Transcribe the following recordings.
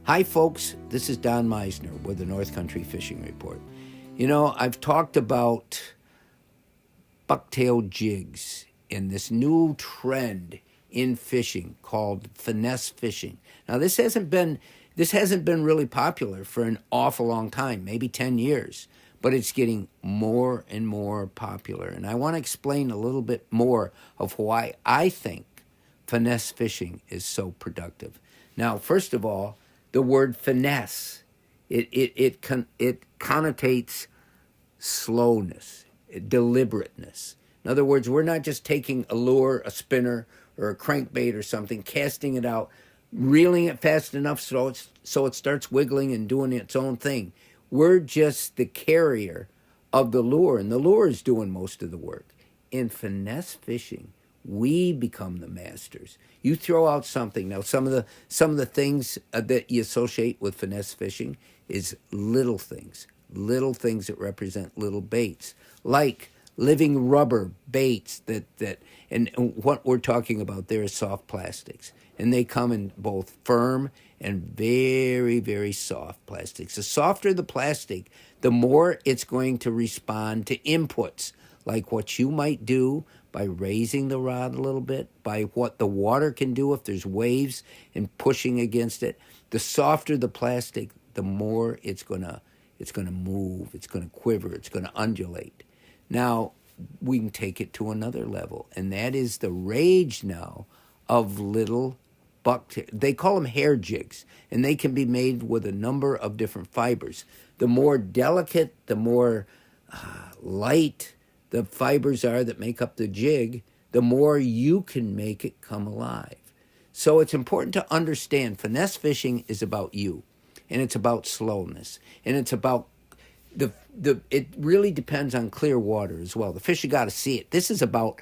Hi, folks. This is Don Meissner with the North Country Fishing Report. You know, I've talked about bucktail jigs and this new trend in fishing called finesse fishing. Now, this hasn't been really popular for an awful long time, maybe 10 years, but it's getting more and more popular. And I want to explain a little bit more of why I think finesse fishing is so productive. Now, first of all, the word finesse, it connotates slowness, deliberateness. In other words, we're not just taking a lure, a spinner, or a crankbait or something, casting it out, reeling it fast enough so it starts wiggling and doing its own thing. We're just the carrier of the lure, and the lure is doing most of the work. In finesse fishing, we become the masters. You throw out something. Now, some of the things that you associate with finesse fishing is little things that represent little baits, like living rubber baits and what we're talking about there is soft plastics. And they come in both firm and very, very soft plastics. The softer the plastic, the more it's going to respond to inputs, like what you might do by raising the rod a little bit, by what the water can do if there's waves and pushing against it. The softer the plastic, the more it's gonna move, it's gonna quiver, it's gonna undulate. Now we can take it to another level, and that is the rage now of little they call them hair jigs, and they can be made with a number of different fibers. The more delicate, the more light the fibers are that make up the jig, the more you can make it come alive. So it's important to understand finesse fishing is about you, and it's about slowness, and it's about it really depends on clear water as well. The fish, you got to see it. This is about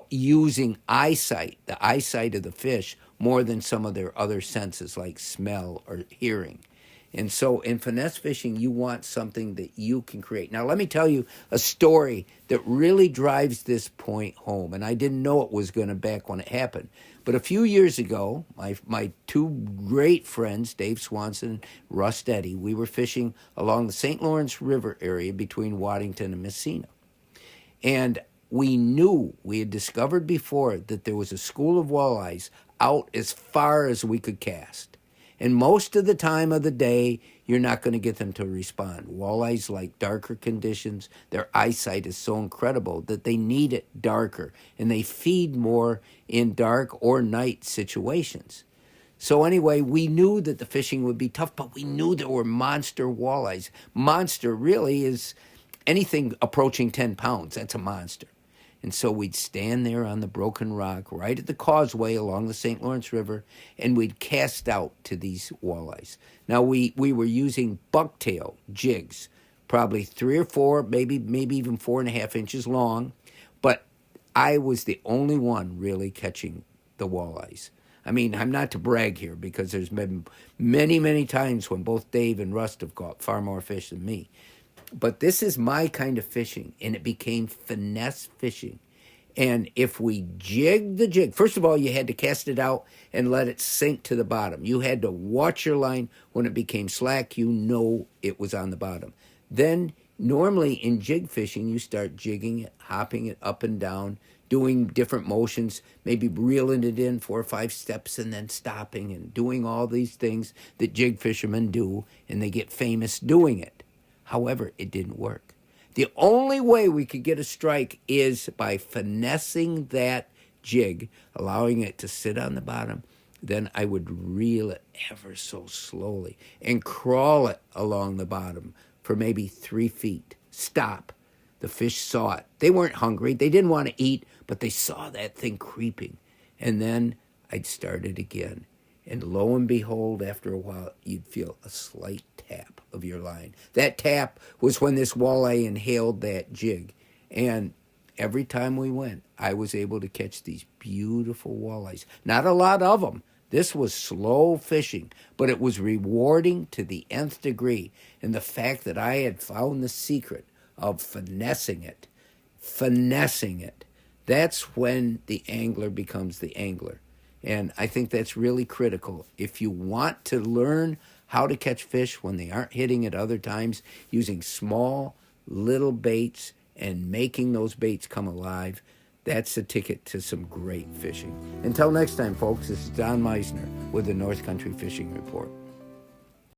using eyesight, the eyesight of the fish, more than some of their other senses like smell or hearing. And so in finesse fishing, you want something that you can create. Now, let me tell you a story that really drives this point home. And I didn't know it was going to back when it happened. But a few years ago, my two great friends, Dave Swanson and Russ Eddy, we were fishing along the St. Lawrence River area between Waddington and Messina. And we had discovered before that there was a school of walleyes out as far as we could cast. And most of the time of the day, you're not going to get them to respond. Walleyes like darker conditions. Their eyesight is so incredible that they need it darker, and they feed more in dark or night situations. So anyway, we knew that the fishing would be tough, but we knew there were monster walleyes. Monster really is anything approaching 10 pounds. That's a monster. And so we'd stand there on the broken rock right at the causeway along the St. Lawrence River, and we'd cast out to these walleyes. Now, we were using bucktail jigs, probably 3 or 4, maybe even 4.5 inches long, but I was the only one really catching the walleyes. I mean, I'm not to brag here because there's been many, many times when both Dave and Rust have caught far more fish than me. But this is my kind of fishing, and it became finesse fishing. And if we jigged the jig, first of all, you had to cast it out and let it sink to the bottom. You had to watch your line. When it became slack, you know it was on the bottom. Then, normally in jig fishing, you start jigging it, hopping it up and down, doing different motions, maybe reeling it in 4 or 5 steps and then stopping and doing all these things that jig fishermen do, and they get famous doing it. However, it didn't work. The only way we could get a strike is by finessing that jig, allowing it to sit on the bottom. Then I would reel it ever so slowly and crawl it along the bottom for maybe 3 feet. Stop. The fish saw it. They weren't hungry. They didn't want to eat, but they saw that thing creeping. And then I'd start it again. And lo and behold, after a while, you'd feel a slight tap of your line. That tap was when this walleye inhaled that jig. And every time we went, I was able to catch these beautiful walleyes. Not a lot of them. This was slow fishing, but it was rewarding to the nth degree. And the fact that I had found the secret of finessing it, that's when the angler becomes the angler. And I think that's really critical. If you want to learn how to catch fish when they aren't hitting at other times, using small, little baits and making those baits come alive, that's the ticket to some great fishing. Until next time, folks, this is Don Meissner with the North Country Fishing Report.